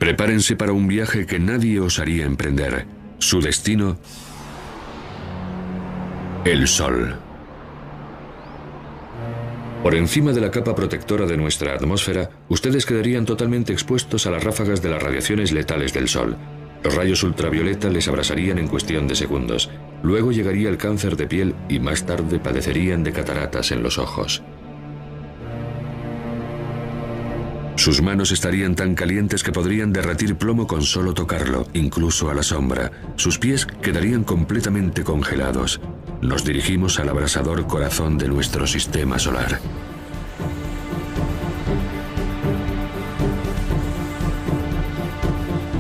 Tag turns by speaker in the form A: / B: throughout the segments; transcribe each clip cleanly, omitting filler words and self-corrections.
A: Prepárense para un viaje que nadie osaría emprender. Su destino: el Sol. Por encima de la capa protectora de nuestra atmósfera, ustedes quedarían totalmente expuestos a las ráfagas de las radiaciones letales del Sol. Los rayos ultravioleta les abrasarían en cuestión de segundos. Luego llegaría el cáncer de piel y más tarde padecerían de cataratas en los ojos. Sus manos estarían tan calientes que podrían derretir plomo con solo tocarlo, incluso a la sombra. Sus pies quedarían completamente congelados. Nos dirigimos al abrasador corazón de nuestro sistema solar.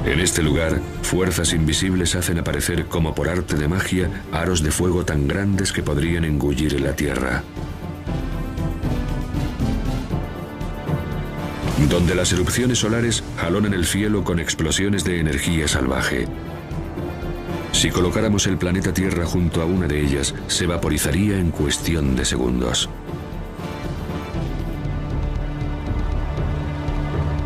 A: En este lugar, fuerzas invisibles hacen aparecer como por arte de magia aros de fuego tan grandes que podrían engullir la Tierra. Donde las erupciones solares jalonan el cielo con explosiones de energía salvaje. Si colocáramos el planeta Tierra junto a una de ellas, se vaporizaría en cuestión de segundos.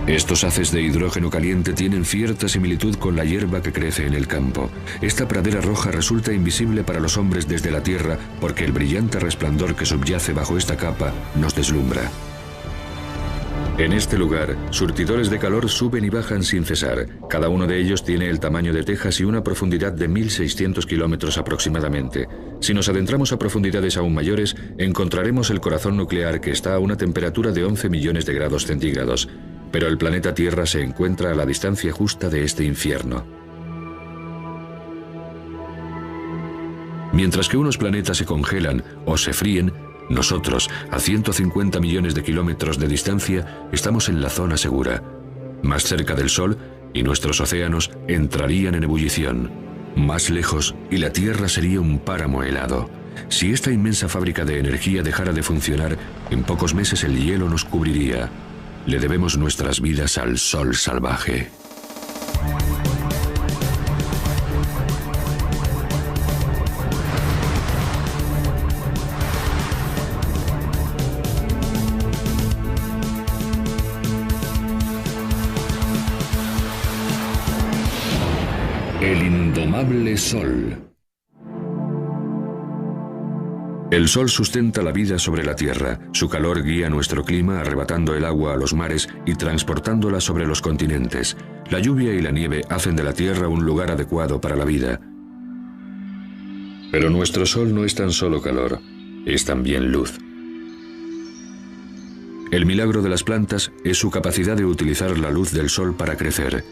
A: Estos haces de hidrógeno caliente tienen cierta similitud con la hierba que crece en el campo. Esta pradera roja resulta invisible para los hombres desde la Tierra porque el brillante resplandor que subyace bajo esta capa nos deslumbra. En este lugar, surtidores de calor suben y bajan sin cesar. Cada uno de ellos tiene el tamaño de Texas y una profundidad de 1.600 kilómetros aproximadamente. Si nos adentramos a profundidades aún mayores, encontraremos el corazón nuclear que está a una temperatura de 11 millones de grados centígrados. Pero el planeta Tierra se encuentra a la distancia justa de este infierno. Mientras que unos planetas se congelan o se fríen, nosotros, a 150 millones de kilómetros de distancia, estamos en la zona segura. Más cerca del Sol, y nuestros océanos entrarían en ebullición. Más lejos, y la Tierra sería un páramo helado. Si esta inmensa fábrica de energía dejara de funcionar, en pocos meses el hielo nos cubriría. Le debemos nuestras vidas al Sol salvaje. El indomable Sol. El Sol sustenta la vida sobre la Tierra. Su calor guía nuestro clima, arrebatando el agua a los mares y transportándola sobre los continentes. La lluvia y la nieve hacen de la Tierra un lugar adecuado para la vida. Pero nuestro Sol no es tan solo calor, es también luz. El milagro de las plantas es su capacidad de utilizar la luz del Sol para crecer.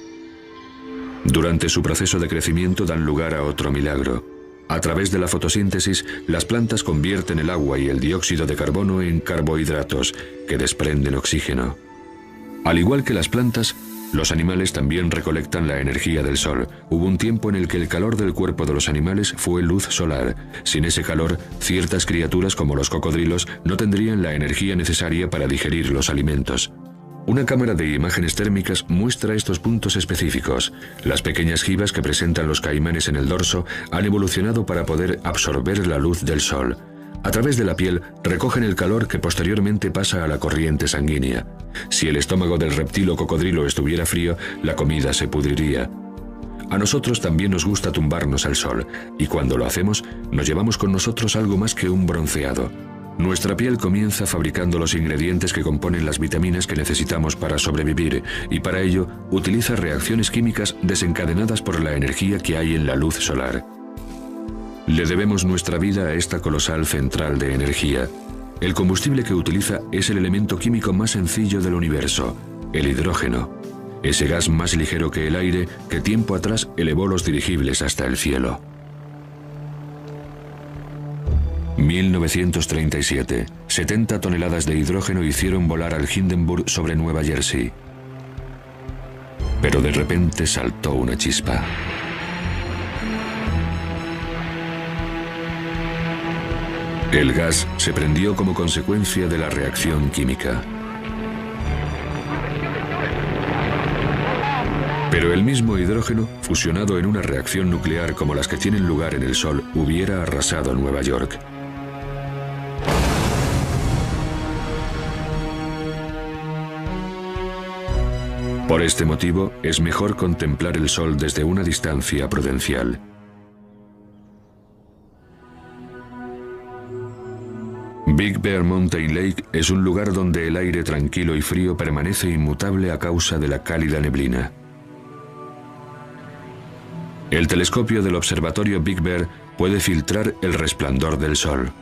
A: Durante su proceso de crecimiento dan lugar a otro milagro. A través de la fotosíntesis, las plantas convierten el agua y el dióxido de carbono en carbohidratos, que desprenden oxígeno. Al igual que las plantas, los animales también recolectan la energía del Sol. Hubo un tiempo en el que el calor del cuerpo de los animales fue luz solar. Sin ese calor, ciertas criaturas como los cocodrilos no tendrían la energía necesaria para digerir los alimentos. Una cámara de imágenes térmicas muestra estos puntos específicos. Las pequeñas jivas que presentan los caimanes en el dorso han evolucionado para poder absorber la luz del Sol. A través de la piel recogen el calor que posteriormente pasa a la corriente sanguínea. Si el estómago del reptil o cocodrilo estuviera frío, la comida se pudriría. A nosotros también nos gusta tumbarnos al Sol, y cuando lo hacemos, nos llevamos con nosotros algo más que un bronceado. Nuestra piel comienza fabricando los ingredientes que componen las vitaminas que necesitamos para sobrevivir, y para ello utiliza reacciones químicas desencadenadas por la energía que hay en la luz solar. Le debemos nuestra vida a esta colosal central de energía. El combustible que utiliza es el elemento químico más sencillo del universo, el hidrógeno. Ese gas más ligero que el aire que tiempo atrás elevó los dirigibles hasta el cielo. 1937. 70 toneladas de hidrógeno hicieron volar al Hindenburg sobre Nueva Jersey. Pero de repente saltó una chispa. El gas se prendió como consecuencia de la reacción química. Pero el mismo hidrógeno, fusionado en una reacción nuclear como las que tienen lugar en el Sol, hubiera arrasado Nueva York. Por este motivo, es mejor contemplar el Sol desde una distancia prudencial. Big Bear Mountain Lake es un lugar donde el aire tranquilo y frío permanece inmutable a causa de la cálida neblina. El telescopio del observatorio Big Bear puede filtrar el resplandor del Sol.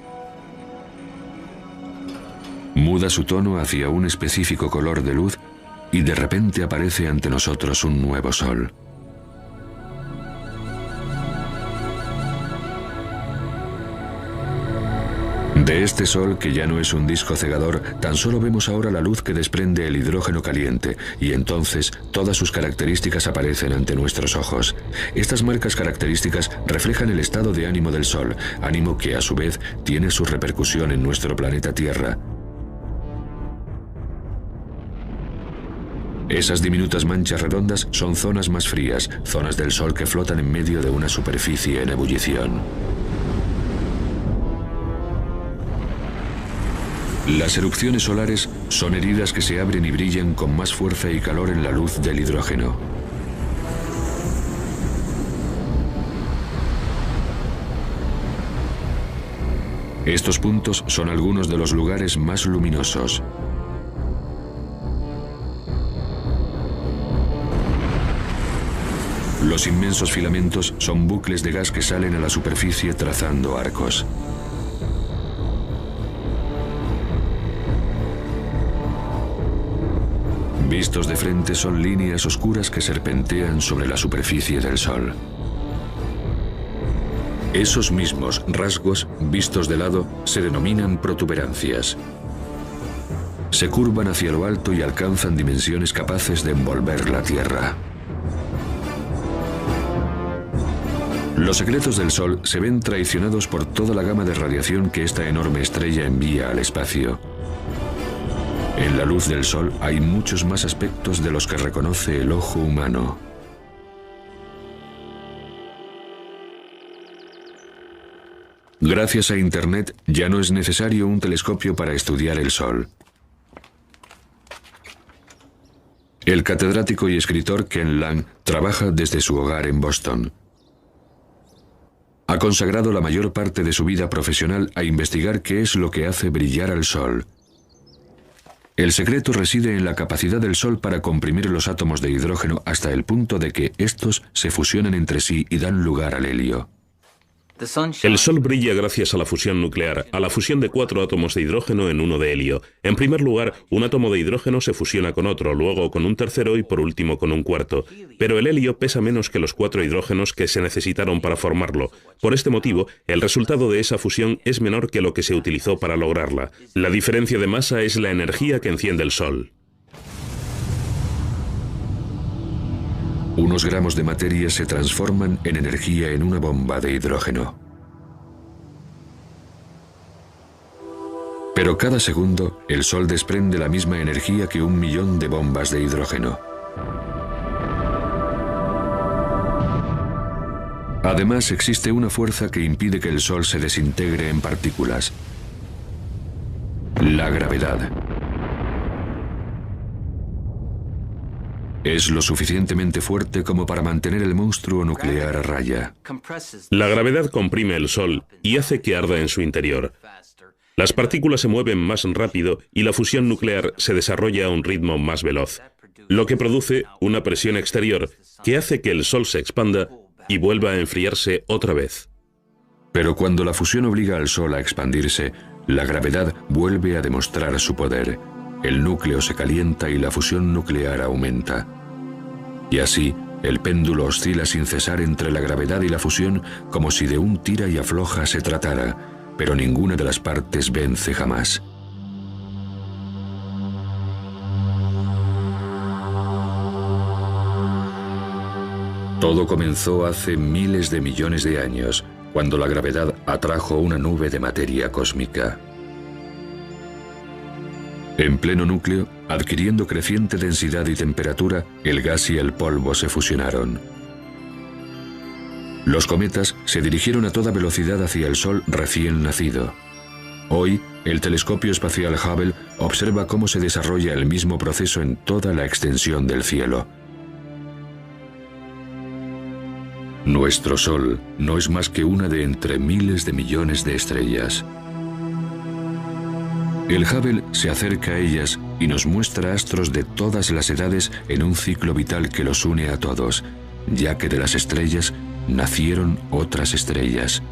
A: Muda su tono hacia un específico color de luz y de repente aparece ante nosotros un nuevo Sol. De este Sol, que ya no es un disco cegador, tan solo vemos ahora la luz que desprende el hidrógeno caliente, y entonces todas sus características aparecen ante nuestros ojos. Estas marcas características reflejan el estado de ánimo del Sol, ánimo que a su vez tiene su repercusión en nuestro planeta Tierra. Esas diminutas manchas redondas son zonas más frías, zonas del Sol que flotan en medio de una superficie en ebullición. Las erupciones solares son heridas que se abren y brillan con más fuerza y calor en la luz del hidrógeno. Estos puntos son algunos de los lugares más luminosos. Los inmensos filamentos son bucles de gas que salen a la superficie trazando arcos. Vistos de frente son líneas oscuras que serpentean sobre la superficie del Sol. Esos mismos rasgos, vistos de lado, se denominan protuberancias. Se curvan hacia lo alto y alcanzan dimensiones capaces de envolver la Tierra. Los secretos del Sol se ven traicionados por toda la gama de radiación que esta enorme estrella envía al espacio. En la luz del Sol hay muchos más aspectos de los que reconoce el ojo humano. Gracias a Internet ya no es necesario un telescopio para estudiar el Sol. El catedrático y escritor Ken Lang trabaja desde su hogar en Boston. Ha consagrado la mayor parte de su vida profesional a investigar qué es lo que hace brillar al Sol. El secreto reside en la capacidad del Sol para comprimir los átomos de hidrógeno hasta el punto de que estos se fusionan entre sí y dan lugar al helio.
B: El Sol brilla gracias a la fusión nuclear, a la fusión de 4 átomos de hidrógeno en uno de helio. En primer lugar, un átomo de hidrógeno se fusiona con otro, luego con un tercero y por último con un cuarto. Pero el helio pesa menos que los 4 hidrógenos que se necesitaron para formarlo. Por este motivo, el resultado de esa fusión es menor que lo que se utilizó para lograrla. La diferencia de masa es la energía que enciende el Sol.
A: Unos gramos de materia se transforman en energía en una bomba de hidrógeno. Pero cada segundo, el Sol desprende la misma energía que 1.000.000 de bombas de hidrógeno. Además, existe una fuerza que impide que el Sol se desintegre en partículas: la gravedad. Es lo suficientemente fuerte como para mantener el monstruo nuclear a raya.
B: La gravedad comprime el Sol y hace que arda en su interior. Las partículas se mueven más rápido y la fusión nuclear se desarrolla a un ritmo más veloz, lo que produce una presión exterior que hace que el Sol se expanda y vuelva a enfriarse otra vez.
A: Pero cuando la fusión obliga al Sol a expandirse, la gravedad vuelve a demostrar su poder. El núcleo se calienta y la fusión nuclear aumenta. Y así, el péndulo oscila sin cesar entre la gravedad y la fusión como si de un tira y afloja se tratara, pero ninguna de las partes vence jamás. Todo comenzó hace miles de millones de años, cuando la gravedad atrajo una nube de materia cósmica. En pleno núcleo, adquiriendo creciente densidad y temperatura, el gas y el polvo se fusionaron. Los cometas se dirigieron a toda velocidad hacia el Sol recién nacido. Hoy, el telescopio espacial Hubble observa cómo se desarrolla el mismo proceso en toda la extensión del cielo. Nuestro Sol no es más que una de entre miles de millones de estrellas. El Hubble se acerca a ellas y nos muestra astros de todas las edades en un ciclo vital que los une a todos, ya que de las estrellas nacieron otras estrellas.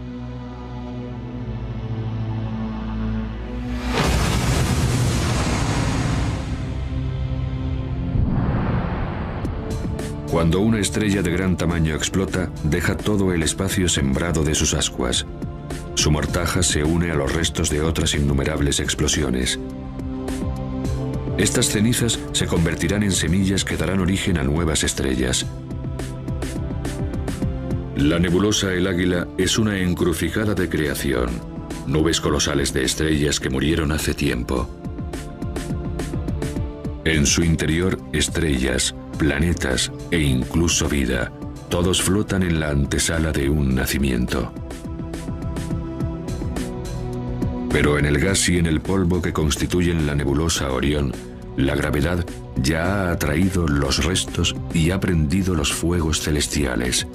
A: Cuando una estrella de gran tamaño explota, deja todo el espacio sembrado de sus ascuas. Su mortaja se une a los restos de otras innumerables explosiones. Estas cenizas se convertirán en semillas que darán origen a nuevas estrellas. La nebulosa El Águila es una encrucijada de creación, nubes colosales de estrellas que murieron hace tiempo. En su interior, estrellas, planetas e incluso vida, todos flotan en la antesala de un nacimiento. Pero en el gas y en el polvo que constituyen la nebulosa Orión, la gravedad ya ha atraído los restos y ha prendido los fuegos celestiales.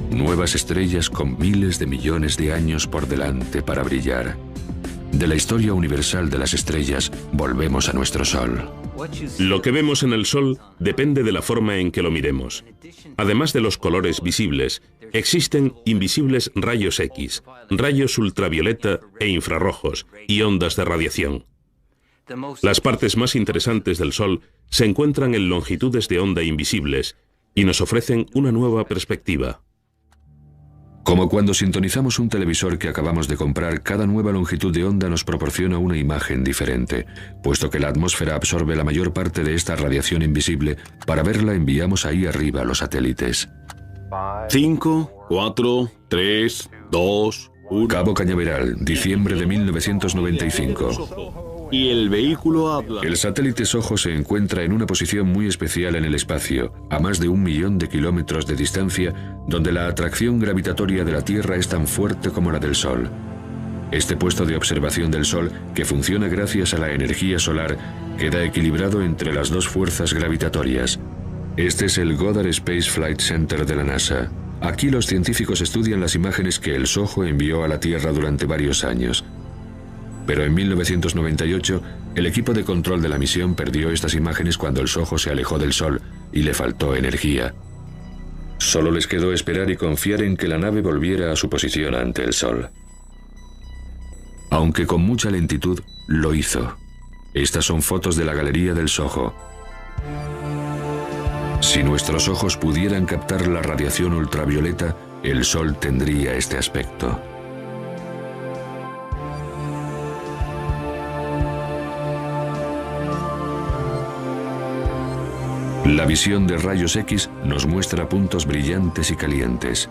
A: Nuevas estrellas con miles de millones de años por delante para brillar. De la historia universal de las estrellas, volvemos a nuestro Sol.
B: Lo que vemos en el Sol depende de la forma en que lo miremos. Además de los colores visibles, existen invisibles rayos X, rayos ultravioleta e infrarrojos y ondas de radiación. Las partes más interesantes del Sol se encuentran en longitudes de onda invisibles y nos ofrecen una nueva perspectiva.
A: Como cuando sintonizamos un televisor que acabamos de comprar, cada nueva longitud de onda nos proporciona una imagen diferente. Puesto que la atmósfera absorbe la mayor parte de esta radiación invisible, para verla enviamos ahí arriba los satélites.
C: 5, 4, 3, 2, 1...
A: Cabo Cañaveral, diciembre de 1995.
C: Y el vehículo habla.
A: El satélite SOHO se encuentra en una posición muy especial en el espacio, a más de 1 millón de kilómetros de distancia, donde la atracción gravitatoria de la Tierra es tan fuerte como la del Sol. Este puesto de observación del Sol, que funciona gracias a la energía solar, queda equilibrado entre las dos fuerzas gravitatorias. Este es el Goddard Space Flight Center de la NASA. Aquí los científicos estudian las imágenes que el SOHO envió a la Tierra durante varios años. Pero en 1998, el equipo de control de la misión perdió estas imágenes cuando el SOHO se alejó del Sol y le faltó energía. Solo les quedó esperar y confiar en que la nave volviera a su posición ante el Sol. Aunque con mucha lentitud, lo hizo. Estas son fotos de la galería del SOHO. Si nuestros ojos pudieran captar la radiación ultravioleta, el Sol tendría este aspecto. La visión de rayos X nos muestra puntos brillantes y calientes.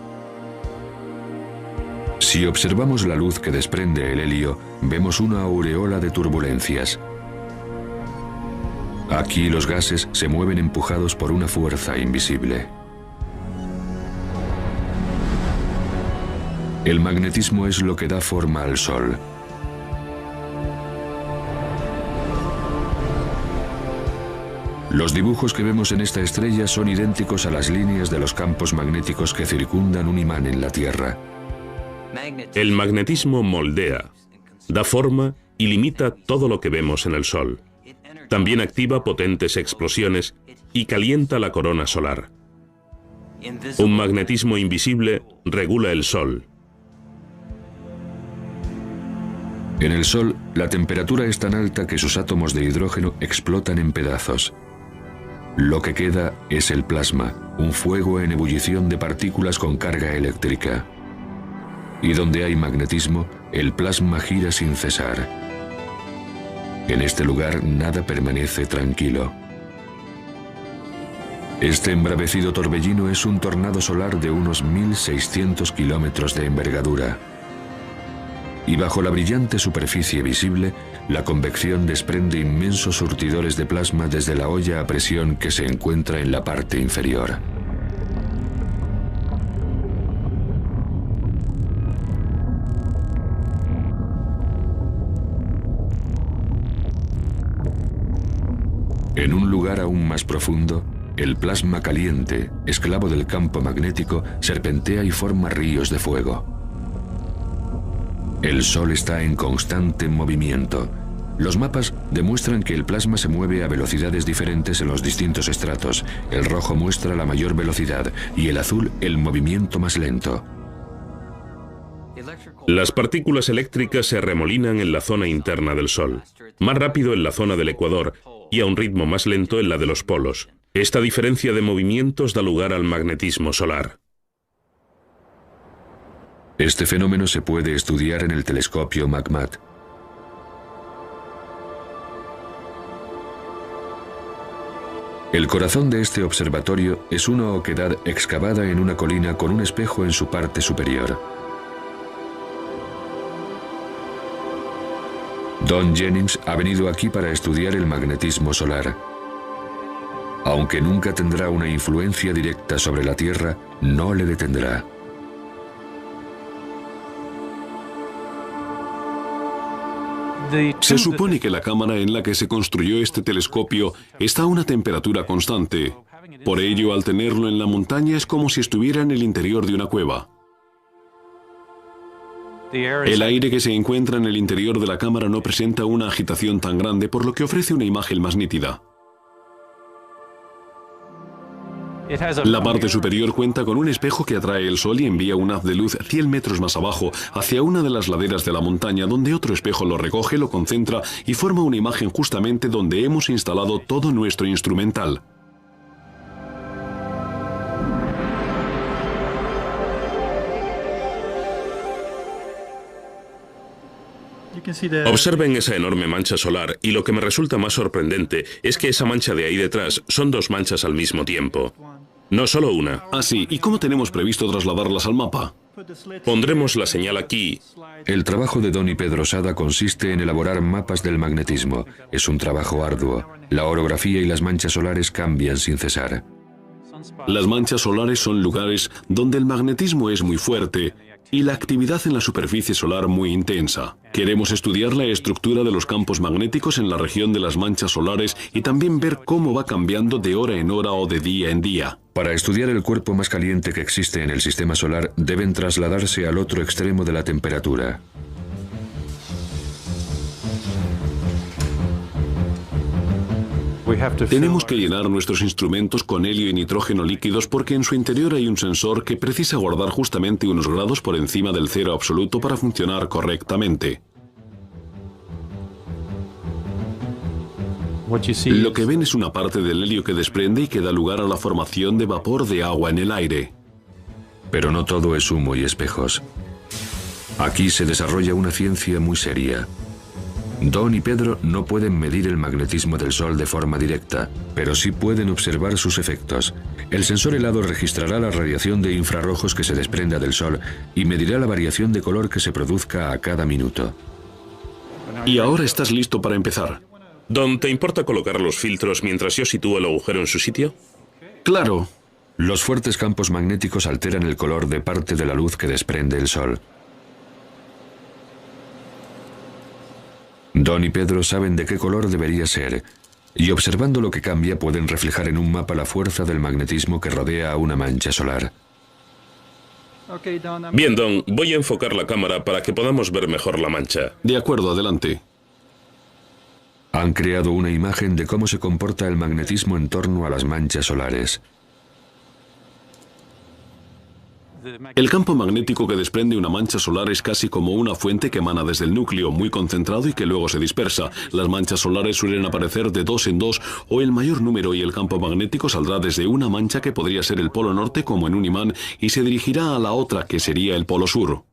A: Si observamos la luz que desprende el helio, vemos una aureola de turbulencias. Aquí los gases se mueven empujados por una fuerza invisible. El magnetismo es lo que da forma al Sol. Los dibujos que vemos en esta estrella son idénticos a las líneas de los campos magnéticos que circundan un imán en la Tierra.
B: El magnetismo moldea, da forma y limita todo lo que vemos en el Sol. También activa potentes explosiones y calienta la corona solar. Un magnetismo invisible regula el Sol.
A: En el Sol, la temperatura es tan alta que sus átomos de hidrógeno explotan en pedazos. Lo que queda es el plasma, un fuego en ebullición de partículas con carga eléctrica. Y donde hay magnetismo, el plasma gira sin cesar. En este lugar nada permanece tranquilo. Este embravecido torbellino es un tornado solar de unos 1.600 kilómetros de envergadura. Y bajo la brillante superficie visible, la convección desprende inmensos surtidores de plasma desde la olla a presión que se encuentra en la parte inferior. En un lugar aún más profundo, el plasma caliente, esclavo del campo magnético, serpentea y forma ríos de fuego. El Sol está en constante movimiento. Los mapas demuestran que el plasma se mueve a velocidades diferentes en los distintos estratos. El rojo muestra la mayor velocidad y el azul el movimiento más lento.
B: Las partículas eléctricas se arremolinan en la zona interna del Sol, más rápido en la zona del ecuador y a un ritmo más lento en la de los polos. Esta diferencia de movimientos da lugar al magnetismo solar.
A: Este fenómeno se puede estudiar en el telescopio MACMAT. El corazón de este observatorio es una oquedad excavada en una colina con un espejo en su parte superior. Don Jennings ha venido aquí para estudiar el magnetismo solar. Aunque nunca tendrá una influencia directa sobre la Tierra, no le detendrá.
C: Se supone que la cámara en la que se construyó este telescopio está a una temperatura constante. Por ello, al tenerlo en la montaña es como si estuviera en el interior de una cueva. El aire que se encuentra en el interior de la cámara no presenta una agitación tan grande, por lo que ofrece una imagen más nítida. La parte superior cuenta con un espejo que atrae el sol y envía un haz de luz 100 metros más abajo hacia una de las laderas de la montaña, donde otro espejo lo recoge, lo concentra y forma una imagen justamente donde hemos instalado todo nuestro instrumental.
B: Observen esa enorme mancha solar y lo que me resulta más sorprendente es que esa mancha de ahí detrás son dos manchas al mismo tiempo. No solo una.
C: Ah, sí. ¿Y cómo tenemos previsto trasladarlas al mapa?
B: Pondremos la señal aquí.
A: El trabajo de Don y Pedro Sada consiste en elaborar mapas del magnetismo. Es un trabajo arduo. La orografía y las manchas solares cambian sin cesar.
C: Las manchas solares son lugares donde el magnetismo es muy fuerte y la actividad en la superficie solar muy intensa. Queremos estudiar la estructura de los campos magnéticos en la región de las manchas solares y también ver cómo va cambiando de hora en hora o de día en día.
A: Para estudiar el cuerpo más caliente que existe en el sistema solar, deben trasladarse al otro extremo de la temperatura.
C: Tenemos que llenar nuestros instrumentos con helio y nitrógeno líquidos porque en su interior hay un sensor que precisa guardar justamente unos grados por encima del cero absoluto para funcionar correctamente. Lo que ven es una parte del helio que desprende y que da lugar a la formación de vapor de agua en el aire.
A: Pero no todo es humo y espejos. Aquí se desarrolla una ciencia muy seria. Don y Pedro no pueden medir el magnetismo del Sol de forma directa, pero sí pueden observar sus efectos. El sensor helado registrará la radiación de infrarrojos que se desprenda del Sol y medirá la variación de color que se produzca a cada minuto.
C: Y ahora estás listo para empezar.
B: Don, ¿te importa colocar los filtros mientras yo sitúo el agujero en su sitio?
C: Claro.
A: Los fuertes campos magnéticos alteran el color de parte de la luz que desprende el Sol. Don y Pedro saben de qué color debería ser, y observando lo que cambia pueden reflejar en un mapa la fuerza del magnetismo que rodea a una mancha solar.
B: Bien, Don, voy a enfocar la cámara para que podamos ver mejor la mancha.
C: De acuerdo, adelante.
A: Han creado una imagen de cómo se comporta el magnetismo en torno a las manchas solares.
C: El campo magnético que desprende una mancha solar es casi como una fuente que emana desde el núcleo, muy concentrado y que luego se dispersa. Las manchas solares suelen aparecer de dos en dos o el mayor número y el campo magnético saldrá desde una mancha que podría ser el polo norte como en un imán y se dirigirá a la otra que sería el polo sur.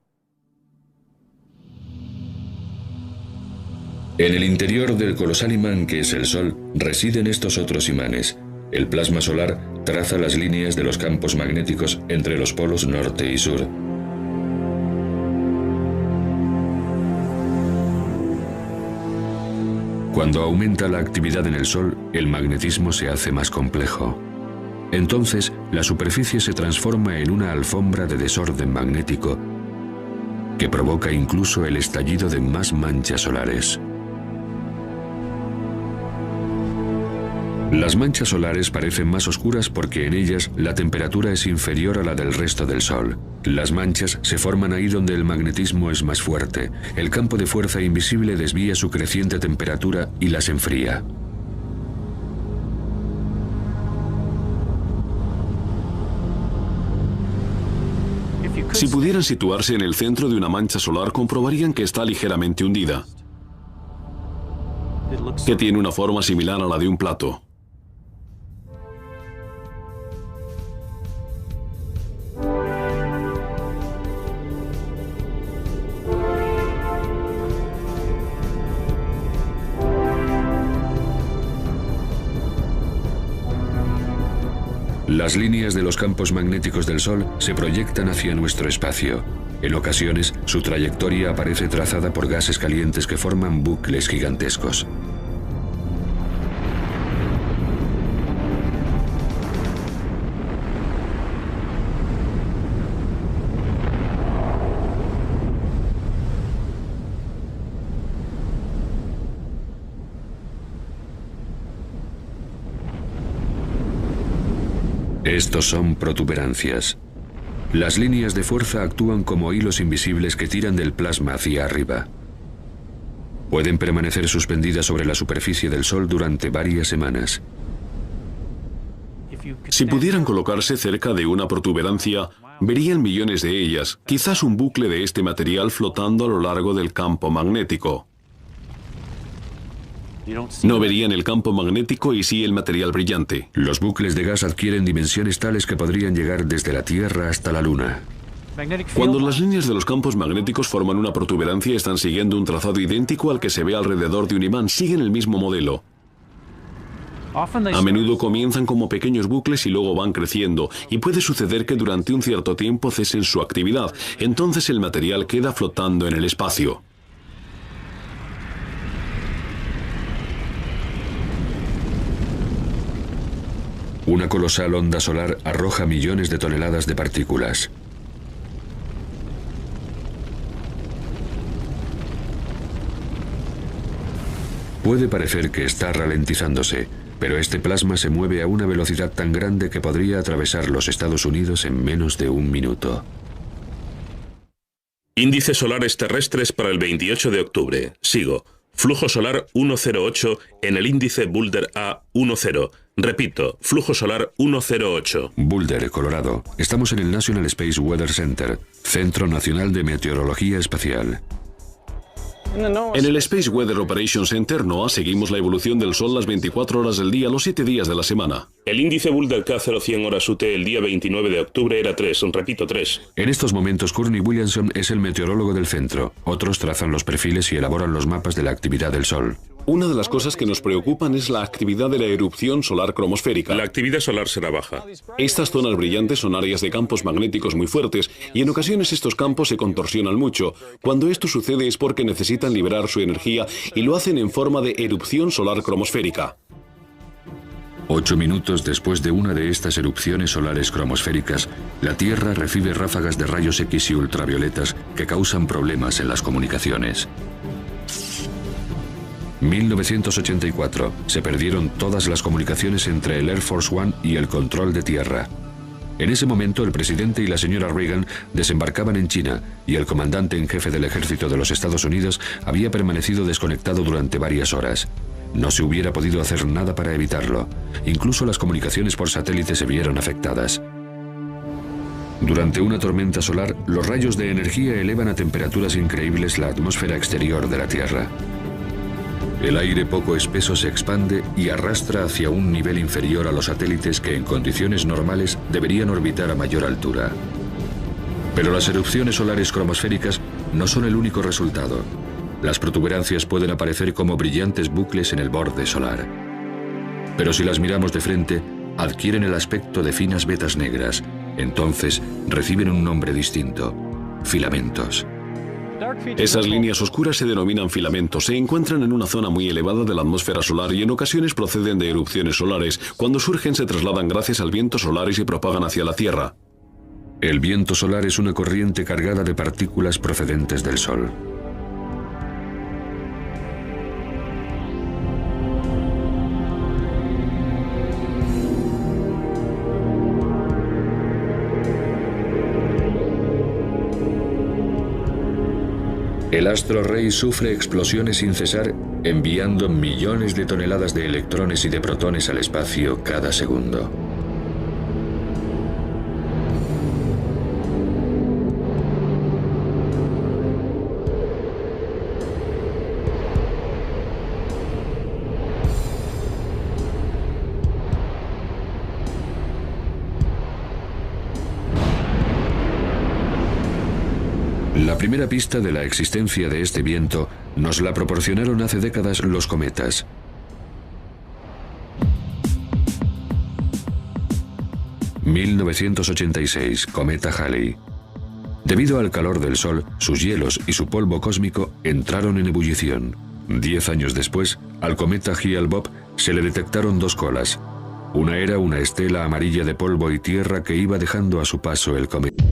A: En el interior del colosal imán que es el Sol residen estos otros imanes. El plasma solar traza las líneas de los campos magnéticos entre los polos norte y sur. Cuando aumenta la actividad en el Sol, el magnetismo se hace más complejo. Entonces, la superficie se transforma en una alfombra de desorden magnético que provoca incluso el estallido de más manchas solares. Las manchas solares parecen más oscuras porque en ellas la temperatura es inferior a la del resto del Sol. Las manchas se forman ahí donde el magnetismo es más fuerte. El campo de fuerza invisible desvía su creciente temperatura y las enfría.
C: Si pudieran situarse en el centro de una mancha solar, comprobarían que está ligeramente hundida, que tiene una forma similar a la de un plato.
A: Las líneas de los campos magnéticos del Sol se proyectan hacia nuestro espacio. En ocasiones, su trayectoria aparece trazada por gases calientes que forman bucles gigantescos. Estos son protuberancias. Las líneas de fuerza actúan como hilos invisibles que tiran del plasma hacia arriba. Pueden permanecer suspendidas sobre la superficie del Sol durante varias semanas.
C: Si pudieran colocarse cerca de una protuberancia, verían millones de ellas, quizás un bucle de este material flotando a lo largo del campo magnético. No verían el campo magnético y sí el material brillante.
A: Los bucles de gas adquieren dimensiones tales que podrían llegar desde la Tierra hasta la Luna.
C: Cuando las líneas de los campos magnéticos forman una protuberancia, están siguiendo un trazado idéntico al que se ve alrededor de un imán, siguen el mismo modelo. A menudo comienzan como pequeños bucles y luego van creciendo, y puede suceder que durante un cierto tiempo cesen su actividad, entonces el material queda flotando en el espacio.
A: Una colosal onda solar arroja millones de toneladas de partículas. Puede parecer que está ralentizándose, pero este plasma se mueve a una velocidad tan grande que podría atravesar los Estados Unidos en menos de un minuto.
B: Índices solares terrestres para el 28 de octubre. Sigo. Flujo solar 108 en el índice Boulder A10. Repito, flujo solar 108.
A: Boulder, Colorado. Estamos en el National Space Weather Center, Centro Nacional de Meteorología Espacial.
C: En el Space Weather Operations Center, NOAA, seguimos la evolución del Sol las 24 horas del día, los 7 días de la semana.
B: El índice Boulder K0100 horas UT el día 29 de octubre era 3, repito 3.
A: En estos momentos, Courtney Williamson es el meteorólogo del centro. Otros trazan los perfiles y elaboran los mapas de la actividad del Sol.
C: Una de las cosas que nos preocupan es la actividad de la erupción solar cromosférica.
B: La actividad solar será baja.
C: Estas zonas brillantes son áreas de campos magnéticos muy fuertes y en ocasiones estos campos se contorsionan mucho. Cuando esto sucede es porque necesitan liberar su energía y lo hacen en forma de erupción solar cromosférica.
A: 8 minutos después de una de estas erupciones solares cromosféricas, la Tierra recibe ráfagas de rayos X y ultravioletas que causan problemas en las comunicaciones. 1984. Se perdieron todas las comunicaciones entre el Air Force One y el control de tierra. En ese momento, el presidente y la señora Reagan desembarcaban en China y el comandante en jefe del ejército de los Estados Unidos había permanecido desconectado durante varias horas. No se hubiera podido hacer nada para evitarlo. Incluso las comunicaciones por satélite se vieron afectadas. Durante una tormenta solar, los rayos de energía elevan a temperaturas increíbles la atmósfera exterior de la Tierra. El aire poco espeso se expande y arrastra hacia un nivel inferior a los satélites que en condiciones normales deberían orbitar a mayor altura. Pero las erupciones solares cromosféricas no son el único resultado. Las protuberancias pueden aparecer como brillantes bucles en el borde solar. Pero si las miramos de frente, adquieren el aspecto de finas vetas negras. Entonces reciben un nombre distinto: filamentos.
C: Esas líneas oscuras se denominan filamentos. Se encuentran en una zona muy elevada de la atmósfera solar y en ocasiones proceden de erupciones solares. Cuando surgen se trasladan gracias al viento solar y se propagan hacia la Tierra.
A: El viento solar es una corriente cargada de partículas procedentes del Sol. El astro rey sufre explosiones sin cesar, enviando millones de toneladas de electrones y de protones al espacio cada segundo. La primera pista de la existencia de este viento nos la proporcionaron hace décadas los cometas. ...1986, cometa Halley. Debido al calor del Sol, sus hielos y su polvo cósmico entraron en ebullición. 10 años después, al cometa Hale-Bopp se le detectaron dos colas. Una era una estela amarilla de polvo y tierra que iba dejando a su paso el cometa.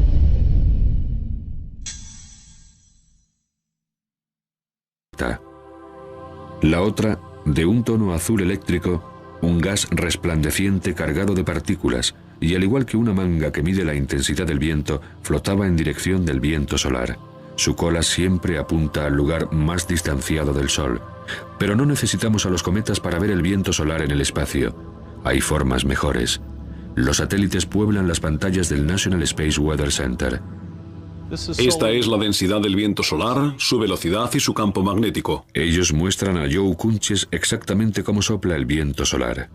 A: La otra, de un tono azul eléctrico, un gas resplandeciente cargado de partículas, y al igual que una manga que mide la intensidad del viento, flotaba en dirección del viento solar. Su cola siempre apunta al lugar más distanciado del Sol. Pero no necesitamos a los cometas para ver el viento solar en el espacio. Hay formas mejores. Los satélites pueblan las pantallas del National Space Weather Center.
C: Esta es la densidad del viento solar, su velocidad y su campo magnético.
A: Ellos muestran a Joe Kunches exactamente cómo sopla el viento solar.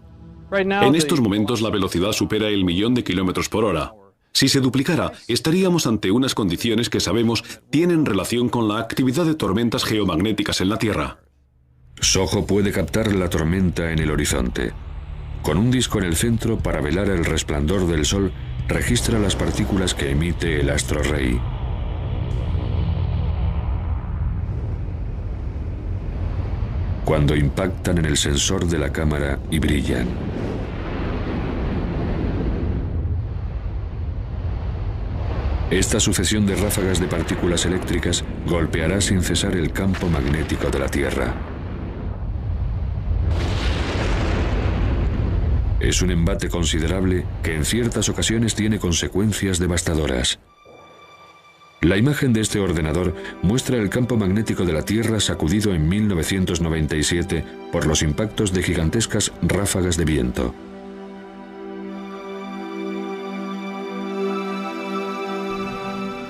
C: En estos momentos la velocidad supera el 1.000.000 de kilómetros por hora. Si se duplicara, estaríamos ante unas condiciones que sabemos tienen relación con la actividad de tormentas geomagnéticas en la Tierra.
A: SOHO puede captar la tormenta en el horizonte. Con un disco en el centro para velar el resplandor del Sol, registra las partículas que emite el astro rey. Cuando impactan en el sensor de la cámara y brillan. Esta sucesión de ráfagas de partículas eléctricas golpeará sin cesar el campo magnético de la Tierra. Es un embate considerable que en ciertas ocasiones tiene consecuencias devastadoras. La imagen de este ordenador muestra el campo magnético de la Tierra sacudido en 1997 por los impactos de gigantescas ráfagas de viento.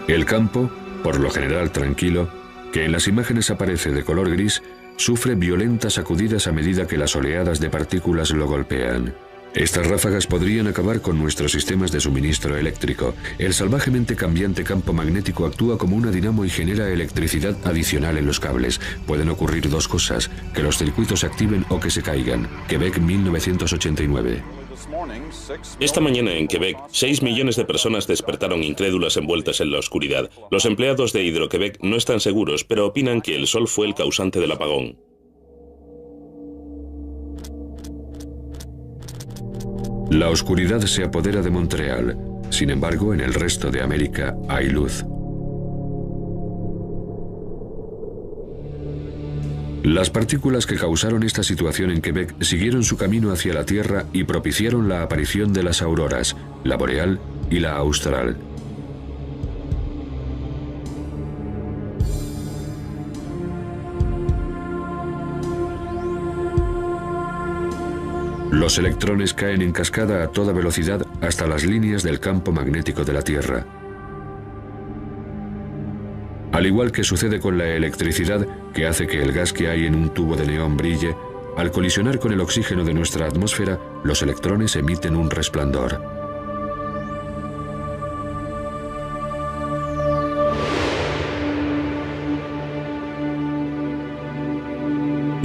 A: El campo, por lo general tranquilo, que en las imágenes aparece de color gris, sufre violentas sacudidas a medida que las oleadas de partículas lo golpean. Estas ráfagas podrían acabar con nuestros sistemas de suministro eléctrico. El salvajemente cambiante campo magnético actúa como una dinamo y genera electricidad adicional en los cables. Pueden ocurrir dos cosas, que los circuitos se activen o que se caigan. Quebec, 1989.
B: Esta mañana en Quebec, 6 millones de personas despertaron incrédulas envueltas en la oscuridad. Los empleados de Hydro-Québec no están seguros, pero opinan que el sol fue el causante del apagón.
A: La oscuridad se apodera de Montreal. Sin embargo, en el resto de América hay luz. Las partículas que causaron esta situación en Quebec siguieron su camino hacia la Tierra y propiciaron la aparición de las auroras, la boreal y la austral. Los electrones caen en cascada a toda velocidad hasta las líneas del campo magnético de la Tierra. Al igual que sucede con la electricidad, que hace que el gas que hay en un tubo de neón brille, al colisionar con el oxígeno de nuestra atmósfera, los electrones emiten un resplandor.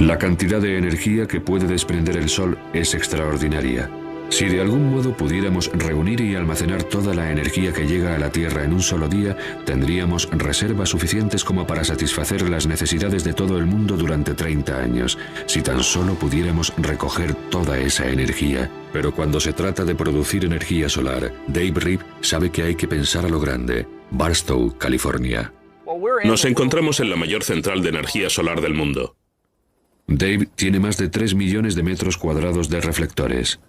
A: La cantidad de energía que puede desprender el Sol es extraordinaria. Si de algún modo pudiéramos reunir y almacenar toda la energía que llega a la Tierra en un solo día, tendríamos reservas suficientes como para satisfacer las necesidades de todo el mundo durante 30 años, si tan solo pudiéramos recoger toda esa energía. Pero cuando se trata de producir energía solar, Dave Reeve sabe que hay que pensar a lo grande. Barstow, California.
B: Nos encontramos en la mayor central de energía solar del mundo.
A: Dave tiene más de 3 millones de metros cuadrados de reflectores.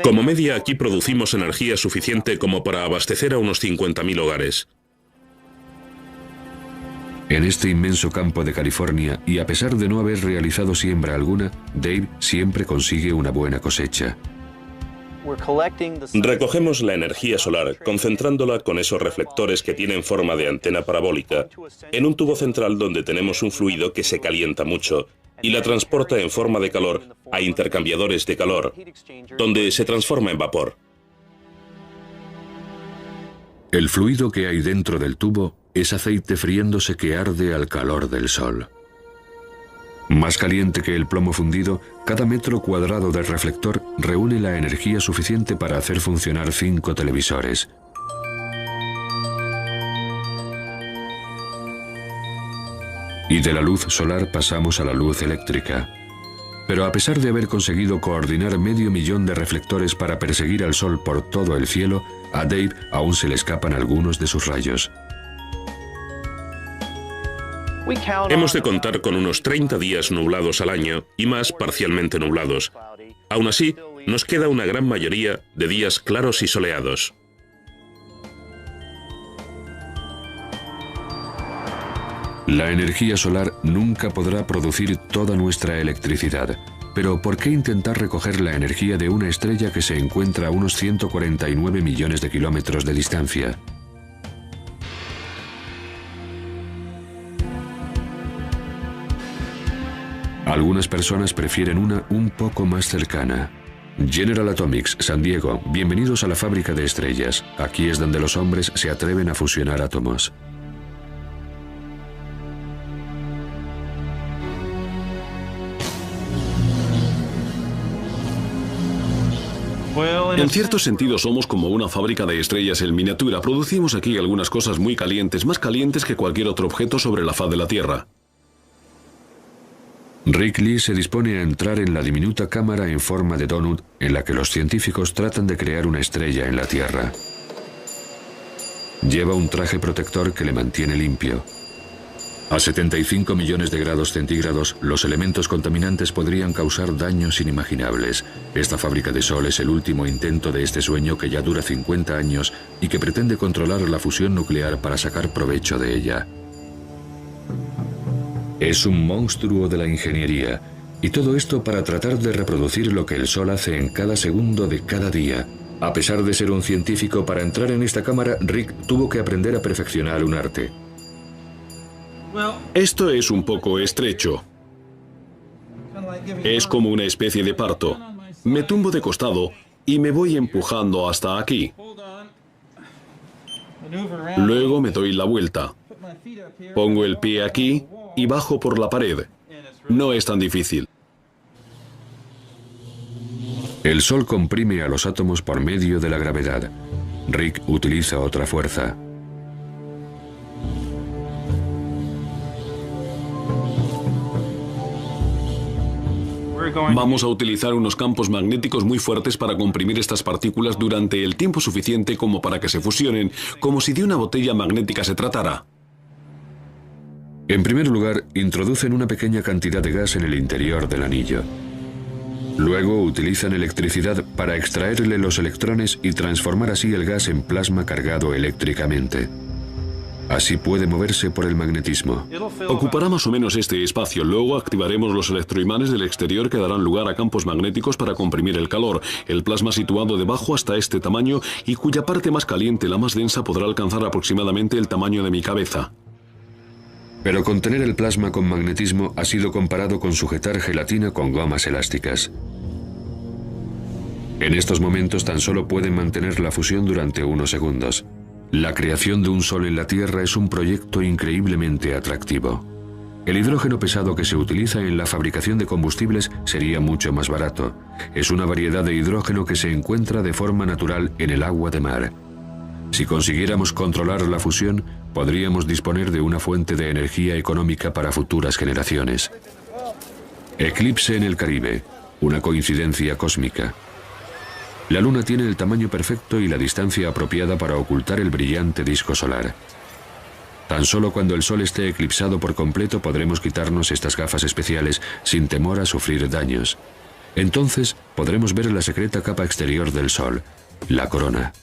B: Como media, aquí producimos energía suficiente como para abastecer a unos 50.000 hogares.
A: En este inmenso campo de California, y a pesar de no haber realizado siembra alguna, Dave siempre consigue una buena cosecha.
B: Recogemos la energía solar concentrándola con esos reflectores que tienen forma de antena parabólica en un tubo central donde tenemos un fluido que se calienta mucho y la transporta en forma de calor a intercambiadores de calor, donde se transforma en vapor.
A: El fluido que hay dentro del tubo es aceite friéndose que arde al calor del sol. Más caliente que el plomo fundido, cada metro cuadrado del reflector reúne la energía suficiente para hacer funcionar 5 televisores. Y de la luz solar pasamos a la luz eléctrica. Pero a pesar de haber conseguido coordinar 500.000 de reflectores para perseguir al sol por todo el cielo, a Dave aún se le escapan algunos de sus rayos.
B: Hemos de contar con unos 30 días nublados al año y más parcialmente nublados. Aún así, nos queda una gran mayoría de días claros y soleados.
A: La energía solar nunca podrá producir toda nuestra electricidad, pero ¿por qué intentar recoger la energía de una estrella que se encuentra a unos 149 millones de kilómetros de distancia? Algunas personas prefieren una un poco más cercana. General Atomics, San Diego, bienvenidos a la fábrica de estrellas. Aquí es donde los hombres se atreven a fusionar átomos.
C: En cierto sentido somos como una fábrica de estrellas en miniatura. Producimos aquí algunas cosas muy calientes, más calientes que cualquier otro objeto sobre la faz de la Tierra.
A: Rick Lee se dispone a entrar en la diminuta cámara en forma de donut en la que los científicos tratan de crear una estrella en la Tierra. Lleva un traje protector que le mantiene limpio. A 75 millones de grados centígrados, los elementos contaminantes podrían causar daños inimaginables. Esta fábrica de sol es el último intento de este sueño que ya dura 50 años y que pretende controlar la fusión nuclear para sacar provecho de ella. Es un monstruo de la ingeniería, y todo esto para tratar de reproducir lo que el sol hace en cada segundo de cada día. A pesar de ser un científico, para entrar en esta cámara, Rick tuvo que aprender a perfeccionar un arte.
C: Esto es un poco estrecho. Es como una especie de parto. Me tumbo de costado y me voy empujando hasta aquí. Luego me doy la vuelta. Pongo el pie aquí y bajo por la pared. No es tan difícil.
A: El sol comprime a los átomos por medio de la gravedad. Rick utiliza otra fuerza.
C: Vamos a utilizar unos campos magnéticos muy fuertes para comprimir estas partículas durante el tiempo suficiente como para que se fusionen, como si de una botella magnética se tratara.
A: En primer lugar, introducen una pequeña cantidad de gas en el interior del anillo. Luego utilizan electricidad para extraerle los electrones y transformar así el gas en plasma cargado eléctricamente. Así puede moverse por el magnetismo.
C: Ocupará más o menos este espacio. Luego activaremos los electroimanes del exterior que darán lugar a campos magnéticos para comprimir el calor. El plasma situado debajo hasta este tamaño y cuya parte más caliente, la más densa, podrá alcanzar aproximadamente el tamaño de mi cabeza.
A: Pero contener el plasma con magnetismo ha sido comparado con sujetar gelatina con gomas elásticas. En estos momentos tan solo pueden mantener la fusión durante unos segundos. La creación de un sol en la Tierra es un proyecto increíblemente atractivo. El hidrógeno pesado que se utiliza en la fabricación de combustibles sería mucho más barato. Es una variedad de hidrógeno que se encuentra de forma natural en el agua de mar. Si consiguiéramos controlar la fusión, podríamos disponer de una fuente de energía económica para futuras generaciones. Eclipse en el Caribe, una coincidencia cósmica. La Luna tiene el tamaño perfecto y la distancia apropiada para ocultar el brillante disco solar. Tan solo cuando el Sol esté eclipsado por completo podremos quitarnos estas gafas especiales sin temor a sufrir daños. Entonces podremos ver la secreta capa exterior del Sol, la corona.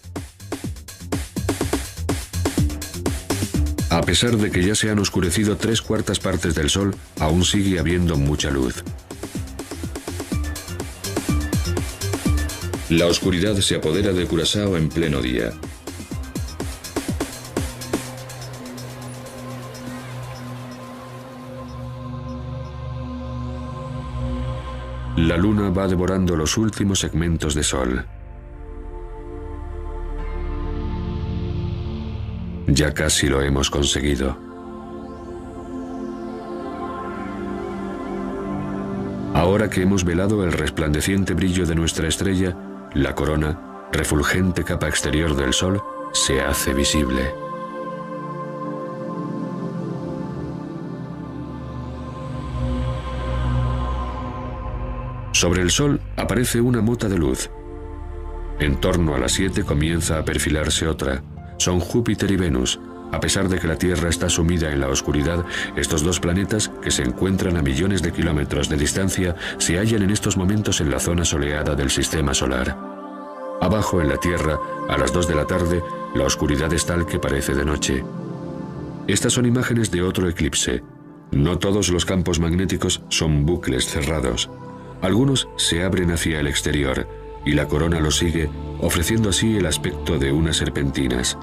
A: A pesar de que ya se han oscurecido 3/4 partes del Sol, aún sigue habiendo mucha luz. La oscuridad se apodera de Curazao en pleno día. La luna va devorando los últimos segmentos de sol. Ya casi lo hemos conseguido. Ahora que hemos velado el resplandeciente brillo de nuestra estrella, la corona, refulgente capa exterior del Sol, se hace visible. Sobre el Sol aparece una mota de luz. En torno a las 7 comienza a perfilarse otra. Son Júpiter y Venus. A pesar de que la Tierra está sumida en la oscuridad, estos dos planetas, que se encuentran a millones de kilómetros de distancia, se hallan en estos momentos en la zona soleada del Sistema Solar. Abajo, en la Tierra, a las 2 de la tarde, la oscuridad es tal que parece de noche. Estas son imágenes de otro eclipse. No todos los campos magnéticos son bucles cerrados. Algunos se abren hacia el exterior, y la corona los sigue, ofreciendo así el aspecto de unas serpentinas.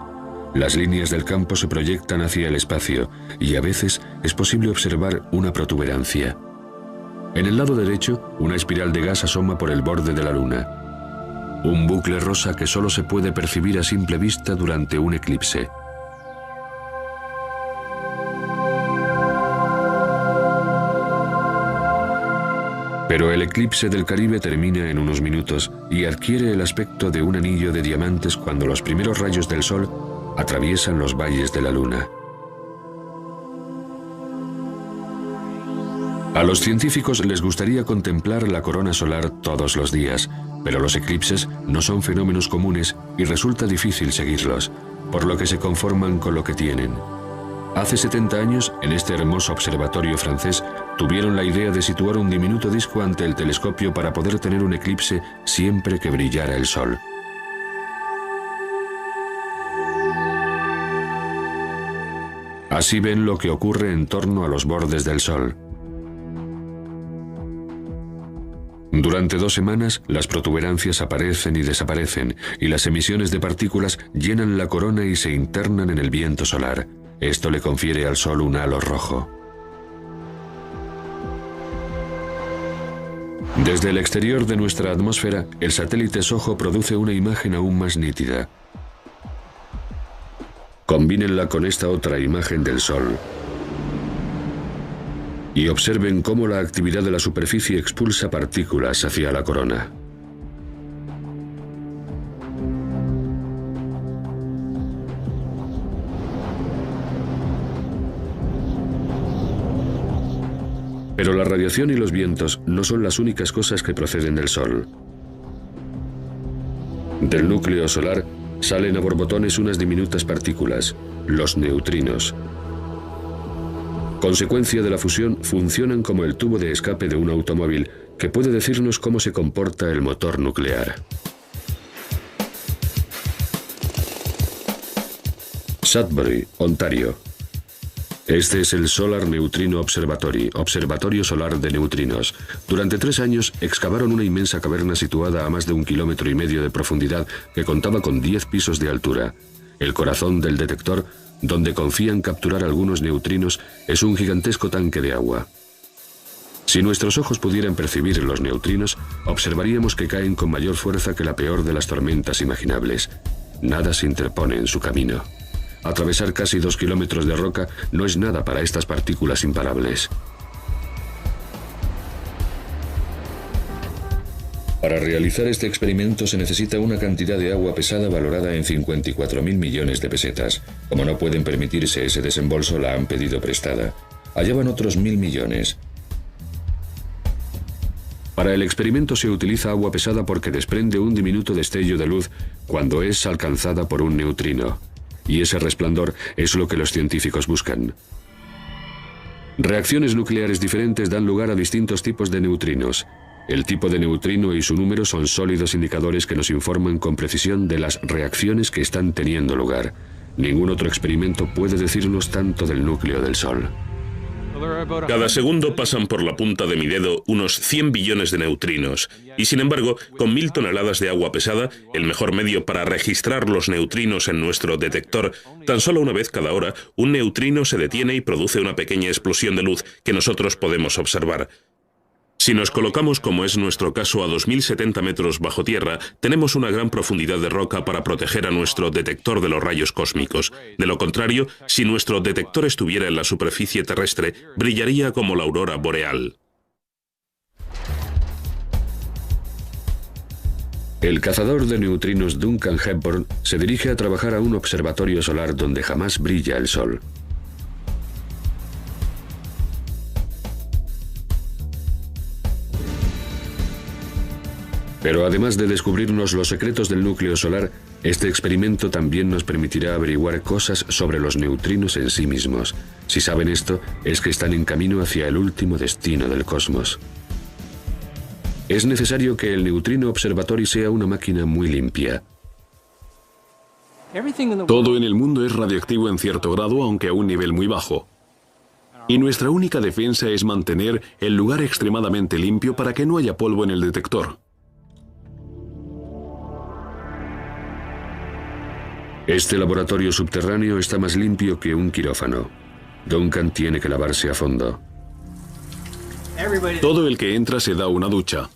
A: Las líneas del campo se proyectan hacia el espacio, y a veces es posible observar una protuberancia. En el lado derecho, una espiral de gas asoma por el borde de la luna. Un bucle rosa que solo se puede percibir a simple vista durante un eclipse. Pero el eclipse del Caribe termina en unos minutos y adquiere el aspecto de un anillo de diamantes cuando los primeros rayos del Sol atraviesan los valles de la Luna. A los científicos les gustaría contemplar la corona solar todos los días, pero los eclipses no son fenómenos comunes y resulta difícil seguirlos, por lo que se conforman con lo que tienen. Hace 70 años, en este hermoso observatorio francés, tuvieron la idea de situar un diminuto disco ante el telescopio para poder tener un eclipse siempre que brillara el Sol. Así ven lo que ocurre en torno a los bordes del Sol. Durante 2 semanas, las protuberancias aparecen y desaparecen, y las emisiones de partículas llenan la corona y se internan en el viento solar. Esto le confiere al Sol un halo rojo. Desde el exterior de nuestra atmósfera, el satélite SOHO produce una imagen aún más nítida. Combínenla con esta otra imagen del Sol y observen cómo la actividad de la superficie expulsa partículas hacia la corona. Pero la radiación y los vientos no son las únicas cosas que proceden del Sol. Del núcleo solar salen a borbotones unas diminutas partículas, los neutrinos. Consecuencia de la fusión, funcionan como el tubo de escape de un automóvil que puede decirnos cómo se comporta el motor nuclear. Sudbury, Ontario. Este es el Solar Neutrino Observatory, Observatorio Solar de Neutrinos. Durante 3 años excavaron una inmensa caverna situada a más de 1,5 kilómetros de profundidad que contaba con 10 pisos de altura. El corazón del detector, donde confían capturar algunos neutrinos, es un gigantesco tanque de agua. Si nuestros ojos pudieran percibir los neutrinos, observaríamos que caen con mayor fuerza que la peor de las tormentas imaginables. Nada se interpone en su camino. Atravesar casi 2 kilómetros de roca no es nada para estas partículas imparables. Para realizar este experimento se necesita una cantidad de agua pesada valorada en 54.000 millones de pesetas. Como no pueden permitirse ese desembolso, la han pedido prestada. Allá van otros 1.000 millones. Para el experimento se utiliza agua pesada porque desprende un diminuto destello de luz cuando es alcanzada por un neutrino. Y ese resplandor es lo que los científicos buscan. Reacciones nucleares diferentes dan lugar a distintos tipos de neutrinos. El tipo de neutrino y su número son sólidos indicadores que nos informan con precisión de las reacciones que están teniendo lugar. Ningún otro experimento puede decirnos tanto del núcleo del Sol.
B: Cada segundo pasan por la punta de mi dedo unos 100 billones de neutrinos. Y sin embargo, con 1000 toneladas de agua pesada, el mejor medio para registrar los neutrinos en nuestro detector, tan solo una vez cada hora, un neutrino se detiene y produce una pequeña explosión de luz que nosotros podemos observar. Si nos colocamos, como es nuestro caso, a 2070 metros bajo tierra, tenemos una gran profundidad de roca para proteger a nuestro detector de los rayos cósmicos. De lo contrario, si nuestro detector estuviera en la superficie terrestre, brillaría como la aurora boreal.
A: El cazador de neutrinos Duncan Hepburn se dirige a trabajar a un observatorio solar donde jamás brilla el Sol. Pero además de descubrirnos los secretos del núcleo solar, este experimento también nos permitirá averiguar cosas sobre los neutrinos en sí mismos. Si saben esto, es que están en camino hacia el último destino del cosmos. Es necesario que el Neutrino Observatory sea una máquina muy limpia.
C: Todo en el mundo es radiactivo en cierto grado, aunque a un nivel muy bajo. Y nuestra única defensa es mantener el lugar extremadamente limpio para que no haya polvo en el detector.
A: Este laboratorio subterráneo está más limpio que un quirófano. Duncan tiene que lavarse a fondo.
C: Todo el que entra se da una ducha.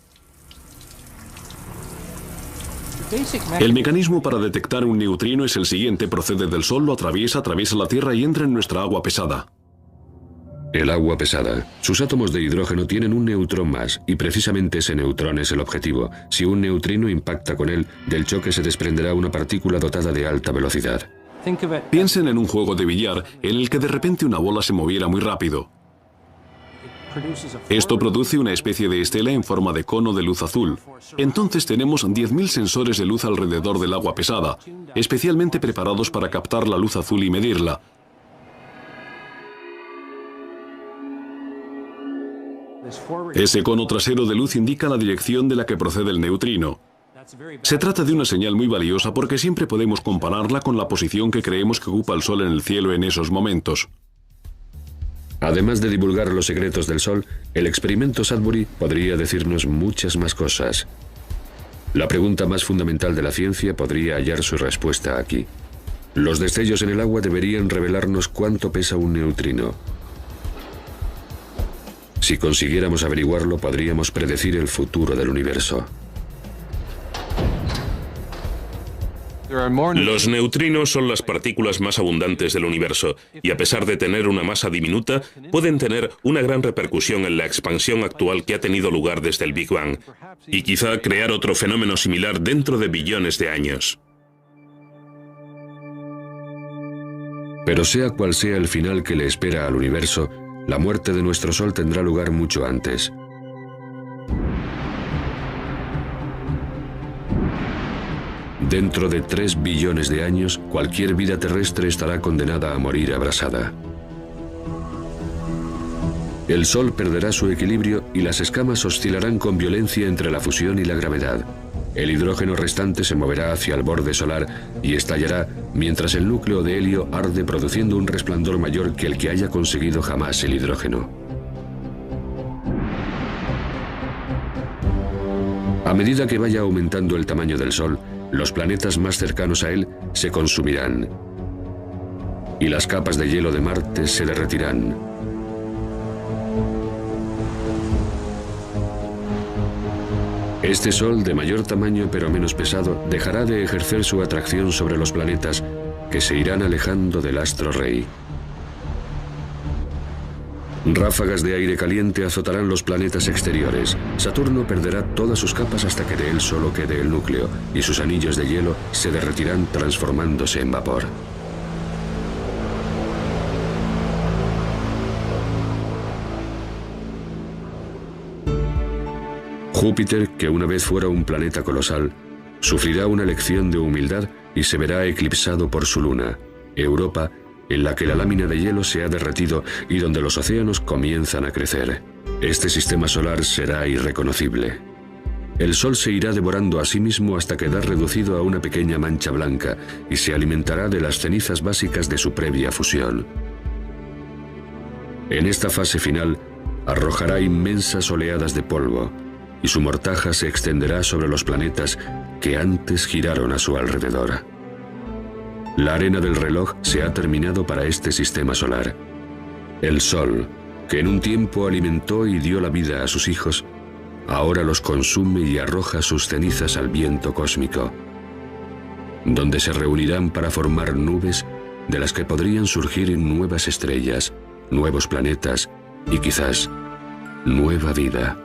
C: El mecanismo para detectar un neutrino es el siguiente: procede del Sol, lo atraviesa la Tierra y entra en nuestra agua pesada.
A: El agua pesada. Sus átomos de hidrógeno tienen un neutrón más, y precisamente ese neutrón es el objetivo. Si un neutrino impacta con él, del choque se desprenderá una partícula dotada de alta velocidad.
C: Piensen en un juego de billar en el que de repente una bola se moviera muy rápido. Esto produce una especie de estela en forma de cono de luz azul. Entonces tenemos 10.000 sensores de luz alrededor del agua pesada, especialmente preparados para captar la luz azul y medirla. Ese cono trasero de luz indica la dirección de la que procede el neutrino. Se trata de una señal muy valiosa porque siempre podemos compararla con la posición que creemos que ocupa el Sol en el cielo en esos momentos.
A: Además de divulgar los secretos del Sol, el experimento Sudbury podría decirnos muchas más cosas. La pregunta más fundamental de la ciencia podría hallar su respuesta aquí. Los destellos en el agua deberían revelarnos cuánto pesa un neutrino. Si consiguiéramos averiguarlo, podríamos predecir el futuro del universo.
B: Los neutrinos son las partículas más abundantes del universo, y a pesar de tener una masa diminuta, pueden tener una gran repercusión en la expansión actual que ha tenido lugar desde el Big Bang, y quizá crear otro fenómeno similar dentro de billones de años.
A: Pero sea cual sea el final que le espera al universo, la muerte de nuestro Sol tendrá lugar mucho antes. Dentro de 3 billones de años, cualquier vida terrestre estará condenada a morir abrasada. El Sol perderá su equilibrio y las escamas oscilarán con violencia entre la fusión y la gravedad. El hidrógeno restante se moverá hacia el borde solar y estallará mientras el núcleo de helio arde produciendo un resplandor mayor que el que haya conseguido jamás el hidrógeno. A medida que vaya aumentando el tamaño del Sol, los planetas más cercanos a él se consumirán y las capas de hielo de Marte se derretirán. Este Sol, de mayor tamaño pero menos pesado, dejará de ejercer su atracción sobre los planetas, que se irán alejando del astro rey. Ráfagas de aire caliente azotarán los planetas exteriores. Saturno perderá todas sus capas hasta que de él solo quede el núcleo, y sus anillos de hielo se derretirán transformándose en vapor. Júpiter, que una vez fuera un planeta colosal, sufrirá una lección de humildad y se verá eclipsado por su luna, Europa, en la que la lámina de hielo se ha derretido y donde los océanos comienzan a crecer. Este sistema solar será irreconocible. El Sol se irá devorando a sí mismo hasta quedar reducido a una pequeña mancha blanca y se alimentará de las cenizas básicas de su previa fusión. En esta fase final, arrojará inmensas oleadas de polvo y su mortaja se extenderá sobre los planetas que antes giraron a su alrededor. La arena del reloj se ha terminado para este sistema solar. El Sol, que en un tiempo alimentó y dio la vida a sus hijos, ahora los consume y arroja sus cenizas al viento cósmico, donde se reunirán para formar nubes de las que podrían surgir nuevas estrellas, nuevos planetas y quizás nueva vida.